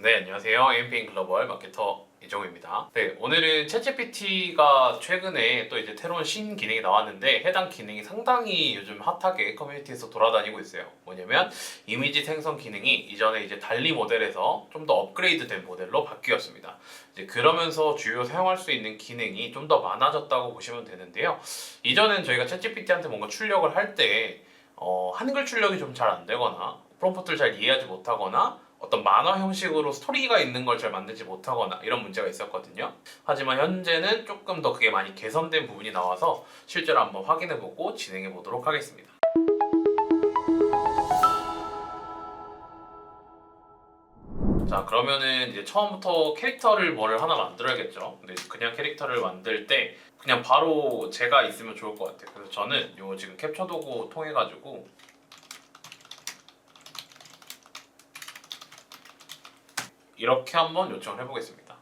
네, 안녕하세요. AMP인 글로벌 마케터 이종우입니다. 네, 오늘은 챗GPT가 최근에 또 이제 새로운 신기능이 나왔는데 해당 기능이 상당히 요즘 핫하게 커뮤니티에서 돌아다니고 있어요. 뭐냐면 이미지 생성 기능이 이전에 이제 달리 모델에서 좀 더 업그레이드된 모델로 바뀌었습니다. 이제 그러면서 주요 사용할 수 있는 기능이 좀 더 많아졌다고 보시면 되는데요. 이전엔 저희가 챗GPT한테 뭔가 출력을 할 때 한글 출력이 좀 잘 안 되거나 프롬프트를 잘 이해하지 못하거나 어떤 만화 형식으로 스토리가 있는 걸 잘 만들지 못하거나 이런 문제가 있었거든요. 하지만 현재는 조금 더 그게 많이 개선된 부분이 나와서 실제로 한번 확인해보고 진행해 보도록 하겠습니다. 자, 그러면은 이제 처음부터 캐릭터를 뭐를 하나 만들어야겠죠. 근데 그냥 캐릭터를 만들 때 그냥 바로 제가 있으면 좋을 것 같아요. 그래서 저는 요 지금 캡처 도구 통해 가지고 이렇게 한번 요청을 해보겠습니다.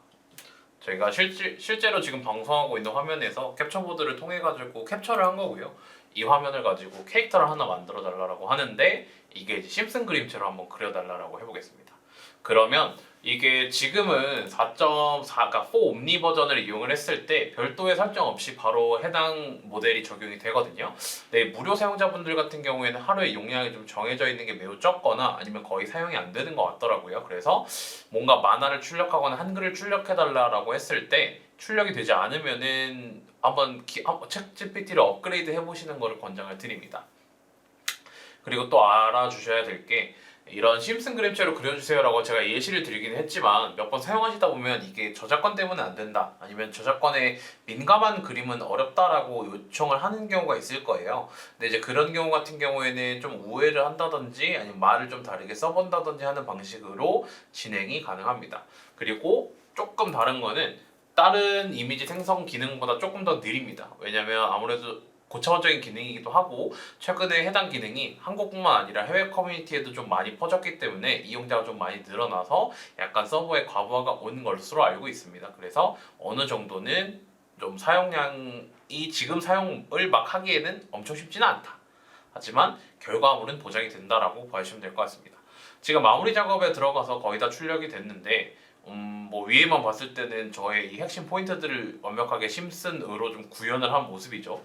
저희가 실제로 지금 방송하고 있는 화면에서 캡처보드를 통해 가지고 캡처를 한 거고요. 이 화면을 가지고 캐릭터를 하나 만들어 달라고 하는데 이게 이제 심슨 그림체로 한번 그려 달라고 해보겠습니다. 그러면 이게 지금은 4.4, 그러니까 4 옴니 버전을 이용을 했을 때 별도의 설정 없이 바로 해당 모델이 적용이 되거든요. 네, 무료 사용자분들 같은 경우에는 하루에 용량이 좀 정해져 있는 게 매우 적거나 아니면 거의 사용이 안 되는 것 같더라고요. 그래서 뭔가 만화를 출력하거나 한글을 출력해달라고 했을 때 출력이 되지 않으면은 한번 챗GPT를 업그레이드 해보시는 것을 권장을 드립니다. 그리고 또 알아주셔야 될 게 이런 심슨 그림체로 그려주세요라고 제가 예시를 드리긴 했지만 몇 번 사용하시다 보면 이게 저작권 때문에 안 된다 아니면 저작권에 민감한 그림은 어렵다라고 요청을 하는 경우가 있을 거예요. 근데 이제 그런 경우 같은 경우에는 좀 우회를 한다든지 아니면 말을 좀 다르게 써본다든지 하는 방식으로 진행이 가능합니다. 그리고 조금 다른 거는 다른 이미지 생성 기능보다 조금 더 느립니다. 왜냐면 아무래도 고차원적인 기능이기도 하고 최근에 해당 기능이 한국뿐만 아니라 해외 커뮤니티에도 좀 많이 퍼졌기 때문에 이용자가 좀 많이 늘어나서 약간 서버에 과부하가 온 것으로 알고 있습니다. 그래서 어느 정도는 좀 사용량이 지금 사용을 막 하기에는 엄청 쉽지는 않다. 하지만 결과물은 보장이 된다라고 봐주시면 될 것 같습니다. 지금 마무리 작업에 들어가서 거의 다 출력이 됐는데 뭐 위에만 봤을 때는 저의 이 핵심 포인트들을 완벽하게 심슨으로 좀 구현을 한 모습이죠.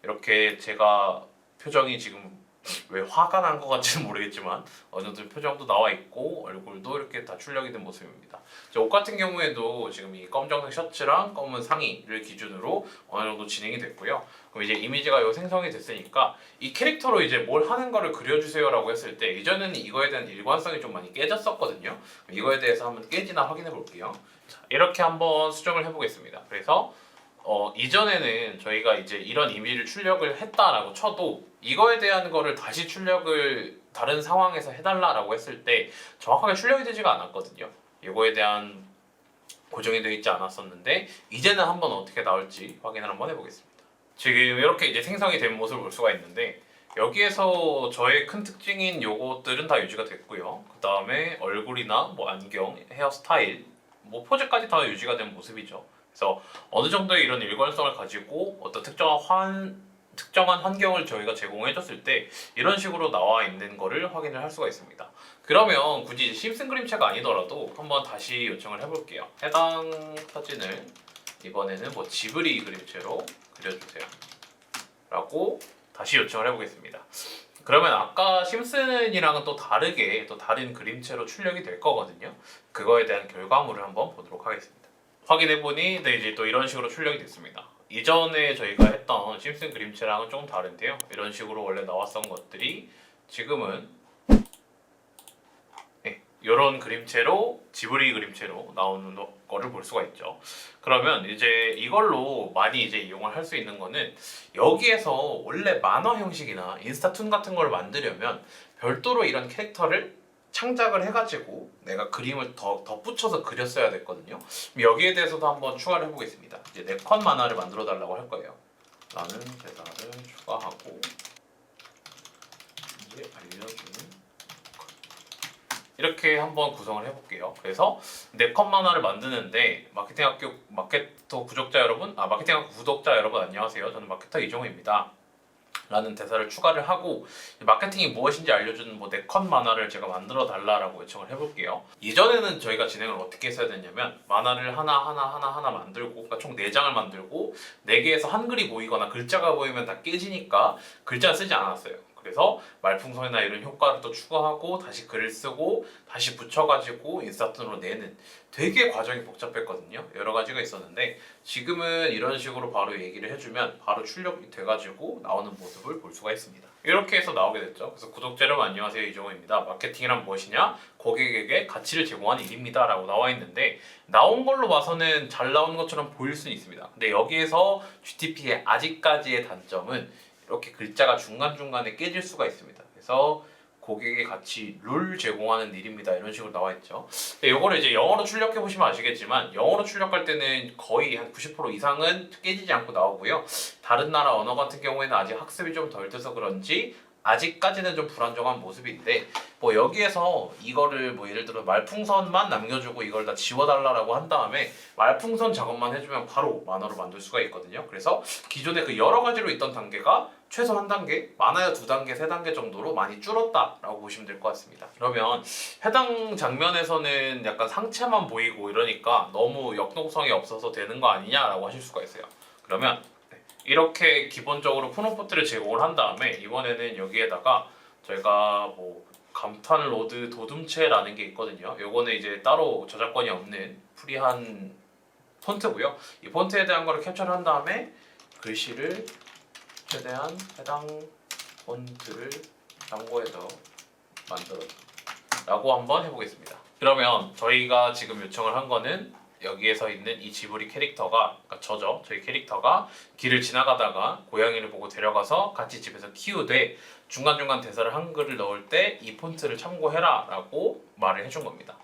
이렇게 제가 표정이 지금 왜 화가 난 것 같지는 모르겠지만 어느 정도 표정도 나와 있고 얼굴도 이렇게 다 출력이 된 모습입니다. 옷 같은 경우에도 지금 이 검정색 셔츠랑 검은 상의를 기준으로 어느 정도 진행이 됐고요. 그럼 이제 이미지가 요 생성이 됐으니까 이 캐릭터로 이제 뭘 하는 거를 그려주세요라고 했을 때 이전에는 이거에 대한 일관성이 좀 많이 깨졌었거든요. 이거에 대해서 한번 깨지나 확인해 볼게요. 자, 이렇게 한번 수정을 해보겠습니다. 그래서 이전에는 저희가 이제 이런 이미지를 출력을 했다라고 쳐도 이거에 대한 거를 다시 출력을 다른 상황에서 해달라라고 했을 때 정확하게 출력이 되지가 않았거든요. 이거에 대한 고정이 되어 있지 않았었는데 이제는 한번 어떻게 나올지 확인을 한번 해보겠습니다. 지금 이렇게 이제 생성이 된 모습을 볼 수가 있는데 여기에서 저의 큰 특징인 요것들은 다 유지가 됐고요. 그 다음에 얼굴이나 뭐 안경, 헤어스타일, 뭐 포즈까지 다 유지가 된 모습이죠. 그래서 어느 정도의 이런 일관성을 가지고 어떤 특정한 환경을 저희가 제공해줬을 때 이런 식으로 나와 있는 거를 확인을 할 수가 있습니다. 그러면 굳이 심슨 그림체가 아니더라도 한번 다시 요청을 해볼게요. 해당 사진을 이번에는 뭐 지브리 그림체로 그려주세요 라고 다시 요청을 해보겠습니다. 그러면 아까 심슨이랑은 또 다르게 또 다른 그림체로 출력이 될 거거든요. 그거에 대한 결과물을 한번 보도록 하겠습니다. 확인해보니 네, 이제 또 이런 식으로 출력이 됐습니다. 이전에 저희가 했던 심슨 그림체랑은 조금 다른데요. 이런 식으로 원래 나왔던 것들이 지금은 이런 그림체로 지브리 그림체로 나오는 거를 볼 수가 있죠. 그러면 이제 이걸로 많이 이제 이용을 할 수 있는 거는 여기에서 원래 만화 형식이나 인스타툰 같은 걸 만들려면 별도로 이런 캐릭터를 창작을 해가지고 내가 그림을 더 덧붙여서 그렸어야 됐거든요. 여기에 대해서도 한번 추가를 해보겠습니다. 이제 4컷 만화를 만들어 달라고 할 거예요. 라는 대사를 추가하고 이제 알려주는 이렇게 한번 구성을 해볼게요. 그래서 4컷 만화를 만드는데 마케팅학교 구독자 여러분 안녕하세요. 저는 마케터 이종우입니다. 라는 대사를 추가를 하고 마케팅이 무엇인지 알려주는 뭐 4컷 만화를 제가 만들어 달라고 요청을 해볼게요. 이전에는 저희가 진행을 어떻게 했어야 됐냐면 만화를 하나 만들고, 그러니까 총 4장을 만들고 4개에서 한글이 보이거나 글자가 보이면 다 깨지니까 글자 쓰지 않았어요. 그래서 말풍선이나 이런 효과를 또 추가하고 다시 글을 쓰고 다시 붙여가지고 인스타툰으로 내는, 되게 과정이 복잡했거든요. 여러 가지가 있었는데 지금은 이런 식으로 바로 얘기를 해주면 바로 출력이 돼가지고 나오는 모습을 볼 수가 있습니다. 이렇게 해서 나오게 됐죠. 그래서 구독자 여러분 안녕하세요, 이종호입니다. 마케팅이란 무엇이냐? 고객에게 가치를 제공하는 일입니다 라고 나와 있는데, 나온 걸로 봐서는 잘 나오는 것처럼 보일 수는 있습니다. 근데 여기에서 GTP의 아직까지의 단점은 이렇게 글자가 중간중간에 깨질 수가 있습니다. 그래서 고객의 가치를 제공하는 일입니다 이런 식으로 나와 있죠. 이거를 이제 영어로 출력해 보시면 아시겠지만, 영어로 출력할 때는 거의 한 90% 이상은 깨지지 않고 나오고요. 다른 나라 언어 같은 경우에는 아직 학습이 좀 덜 돼서 그런지 아직까지는 좀 불안정한 모습인데, 뭐 여기에서 이거를 뭐 예를 들어 말풍선만 남겨주고 이걸 다 지워달라고 한 다음에 말풍선 작업만 해주면 바로 만화로 만들 수가 있거든요. 그래서 기존에 그 여러 가지로 있던 단계가 최소 한 단계, 많아야 2단계, 3단계 정도로 많이 줄었다라고 보시면 될 것 같습니다. 그러면 해당 장면에서는 약간 상체만 보이고 이러니까 너무 역동성이 없어서 되는 거 아니냐라고 하실 수가 있어요. 그러면 이렇게 기본적으로 푸노포트를 제공을 한 다음에 이번에는 여기에다가 저희가 뭐 감탄 로드 도둠체라는 게 있거든요. 요거는 이제 따로 저작권이 없는 프리한 폰트고요. 이 폰트에 대한 거를 캡처를 한 다음에 글씨를 최대한 해당 폰트를 참고해서 만들어라 라고 한번 해보겠습니다. 그러면 저희가 지금 요청을 한 거는 여기에서 있는 이 지브리 캐릭터가, 그러니까 저죠. 저희 캐릭터가 길을 지나가다가 고양이를 보고 데려가서 같이 집에서 키우되 중간중간 대사를 한글을 넣을 때 이 폰트를 참고해라 라고 말을 해준 겁니다.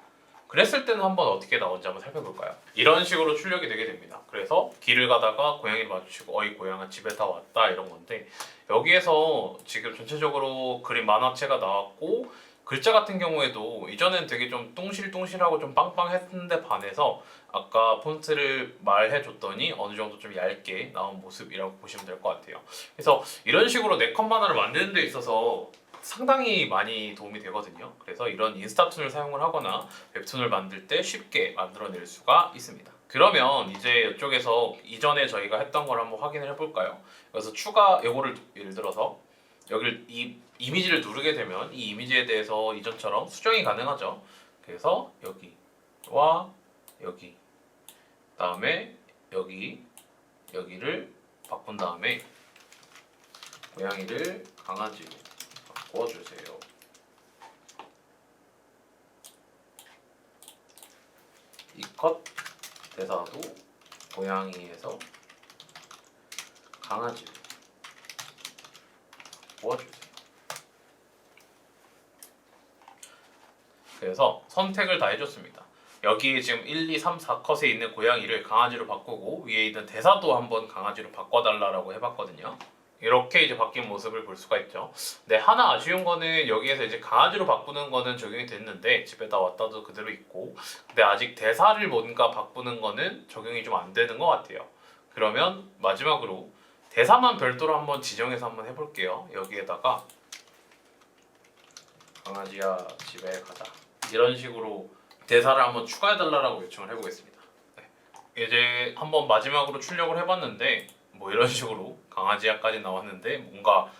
그랬을 때는 한번 어떻게 나오는지 한번 살펴볼까요? 이런 식으로 출력이 되게 됩니다. 그래서 길을 가다가 고양이를 마주치고 어이 고양아 집에 다 왔다 이런 건데, 여기에서 지금 전체적으로 그림 만화체가 나왔고 글자 같은 경우에도 이전엔 되게 좀 뚱실뚱실하고 좀 빵빵했는데 반해서 아까 폰트를 말해줬더니 어느 정도 좀 얇게 나온 모습이라고 보시면 될 것 같아요. 그래서 이런 식으로 4컷 만화를 만드는 데 있어서 상당히 많이 도움이 되거든요. 그래서 이런 인스타툰을 사용을 하거나 웹툰을 만들 때 쉽게 만들어낼 수가 있습니다. 그러면 이제 이쪽에서 이전에 저희가 했던 걸 한번 확인을 해볼까요? 그래서 추가 요거를 예를 들어서 여기를 이 이미지를 누르게 되면 이 이미지에 대해서 이전처럼 수정이 가능하죠. 그래서 여기와 여기, 다음에 여기를 바꾼 다음에 고양이를 강아지로 바꿔주세요. 이 컷 대사도 고양이에서 강아지로 바꿔주세요. 그래서 선택을 다 해줬습니다. 여기 지금 1, 2, 3, 4컷에 있는 고양이를 강아지로 바꾸고 위에 있는 대사도 한번 강아지로 바꿔달라고 해봤거든요. 이렇게 이제 바뀐 모습을 볼 수가 있죠. 근데 하나 아쉬운 거는 여기에서 이제 강아지로 바꾸는 거는 적용이 됐는데 집에다 왔다도 그대로 있고, 근데 아직 대사를 뭔가 바꾸는 거는 적용이 좀 안 되는 것 같아요. 그러면 마지막으로 대사만 별도로 한번 지정해서 한번 해볼게요. 여기에다가 강아지야 집에 가자 이런 식으로 대사를 한번 추가해달라고 요청을 해보겠습니다. 네. 이제 한번 마지막으로 출력을 해봤는데 뭐 이런 식으로 강아지야까지 나왔는데 뭔가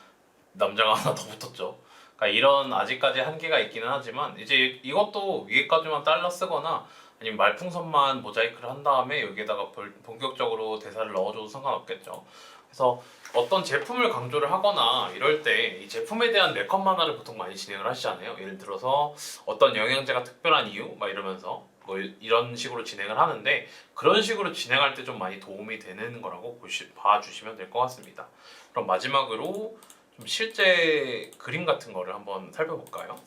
남자가 하나 더 붙었죠. 그러니까 이런 아직까지 한계가 있기는 하지만 이제 이것도 위에까지만 잘라 쓰거나 아니면 말풍선만 모자이크를 한 다음에 여기에다가 본격적으로 대사를 넣어줘도 상관없겠죠. 그래서 어떤 제품을 강조를 하거나 이럴 때 이 제품에 대한 4컷 만화를 보통 많이 진행을 하시잖아요. 예를 들어서 어떤 영양제가 특별한 이유 막 이러면서 뭐 이런 식으로 진행을 하는데, 그런 식으로 진행할 때 좀 많이 도움이 되는 거라고 봐주시면 될 것 같습니다. 그럼 마지막으로 좀 실제 그림 같은 거를 한번 살펴볼까요?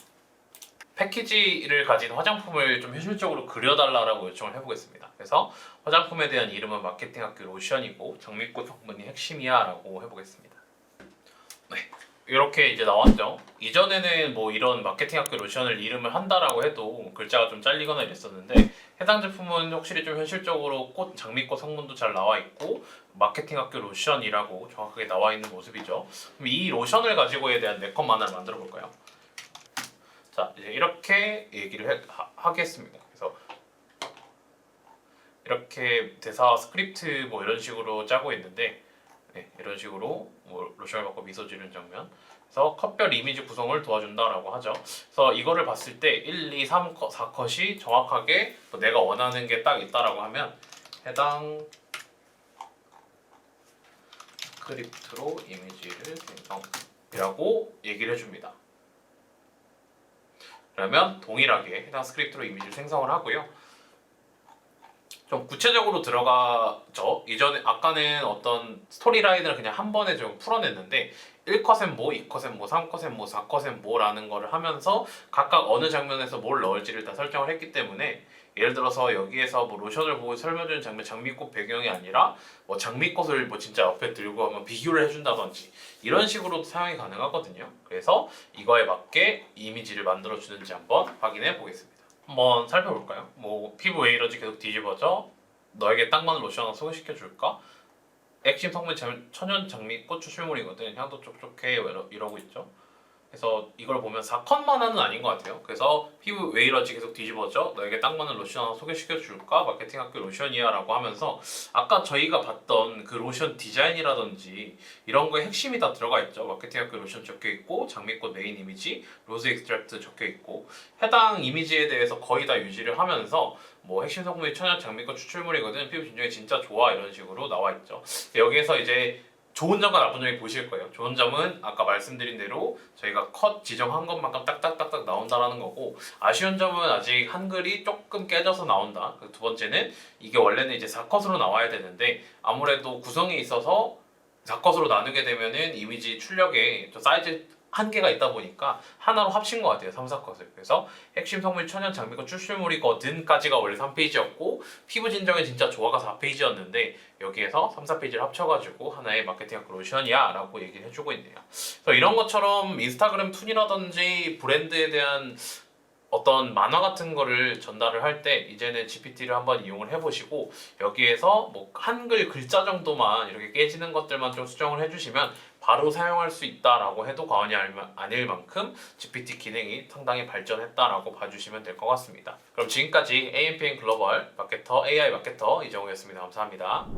패키지를 가진 화장품을 좀 현실적으로 그려달라고 요청을 해보겠습니다. 그래서 화장품에 대한 이름은 마케팅학교 로션이고 장미꽃 성분이 핵심이야 라고 해보겠습니다. 네, 이렇게 이제 나왔죠. 이전에는 뭐 이런 마케팅학교 로션을 이름을 한다라고 해도 글자가 좀 잘리거나 이랬었는데 해당 제품은 확실히 좀 현실적으로 꽃, 장미꽃 성분도 잘 나와 있고 마케팅학교 로션이라고 정확하게 나와 있는 모습이죠. 그럼 이 로션을 가지고에 대한 4컷 만화를 만들어 볼까요? 자, 이제 이렇게 얘기를 하겠습니다. 그래서 이렇게 대사 스크립트 뭐 이런 식으로 짜고 있는데 네, 이런 식으로 뭐 로션을 받고 미소 지르는 장면. 그래서 컷별 이미지 구성을 도와준다라고 하죠. 그래서 이거를 봤을 때 1, 2, 3, 4컷이 정확하게 뭐 내가 원하는 게 딱 있다라고 하면 해당 스크립트로 이미지를 생성이라고 얘기를 해줍니다. 그러면 동일하게 해당 스크립트로 이미지를 생성을 하고요. 좀 구체적으로 들어가죠. 이전에 아까는 어떤 스토리라인을 그냥 한 번에 좀 풀어냈는데 1컷엔 뭐, 2컷엔 뭐, 3컷엔 뭐, 4컷엔 뭐라는 거를 하면서 각각 어느 장면에서 뭘 넣을지를 다 설정을 했기 때문에 예를 들어서 여기에서 뭐 로션을 보고 설명해주는 장면 장미꽃 배경이 아니라 뭐 장미꽃을 뭐 진짜 옆에 들고 하면 비교를 해준다든지 이런 식으로도 사용이 가능하거든요. 그래서 이거에 맞게 이미지를 만들어주는지 한번 확인해 보겠습니다. 한번 살펴볼까요? 뭐 피부 왜 이러지 계속 뒤집어져? 너에게 딱 맞는 로션 하나 소개시켜줄까? 액심 성분 천연 장미꽃 추출물이거든. 향도 촉촉해 이러고 있죠. 그래서 이걸 보면 4컷만화는 아닌 것 같아요. 그래서 피부 왜 이러지 계속 뒤집어져? 너에게 딱 맞는 로션 하나 소개시켜줄까? 마케팅학교 로션이야 라고 하면서 아까 저희가 봤던 그 로션 디자인이라든지 이런 거에 핵심이 다 들어가 있죠. 마케팅학교 로션 적혀있고 장미꽃 메인 이미지, 로즈 익스트랙트 적혀있고 해당 이미지에 대해서 거의 다 유지를 하면서 뭐 핵심 성분이 천연 장미꽃 추출물이거든. 피부 진정이 진짜 좋아 이런 식으로 나와 있죠. 여기에서 이제 좋은 점과 나쁜 점이 보실 거예요. 좋은 점은 아까 말씀드린 대로 저희가 컷 지정한 것만큼 딱딱딱딱 나온다라는 거고 아쉬운 점은 아직 한글이 조금 깨져서 나온다. 두 번째는 이게 원래는 이제 4컷으로 나와야 되는데 아무래도 구성에 있어서 4컷으로 나누게 되면은 이미지 출력에 좀 사이즈 한계가 있다 보니까 하나로 합친 것 같아요. 3, 4컷을. 그래서 핵심 성분 천연 장미꽃 추출물이거든까지가 원래 3페이지였고 피부 진정에 진짜 좋아가 4페이지였는데 여기에서 3, 4페이지를 합쳐가지고 하나의 마케팅학교 로션이야 라고 얘기를 해주고 있네요. 그래서 이런 것처럼 인스타그램 툰이라든지 브랜드에 대한 어떤 만화 같은 거를 전달을 할 때 이제는 GPT를 한번 이용을 해보시고 여기에서 뭐 한글 글자 정도만 이렇게 깨지는 것들만 좀 수정을 해주시면 바로 사용할 수 있다라고 해도 과언이 아닐 만큼 GPT 기능이 상당히 발전했다라고 봐주시면 될 것 같습니다. 그럼 지금까지 AMPN 글로벌 마케터 AI 마케터 이정우였습니다. 감사합니다.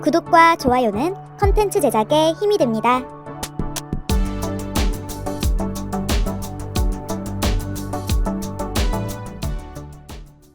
구독과 좋아요는 컨텐츠 제작에 힘이 됩니다.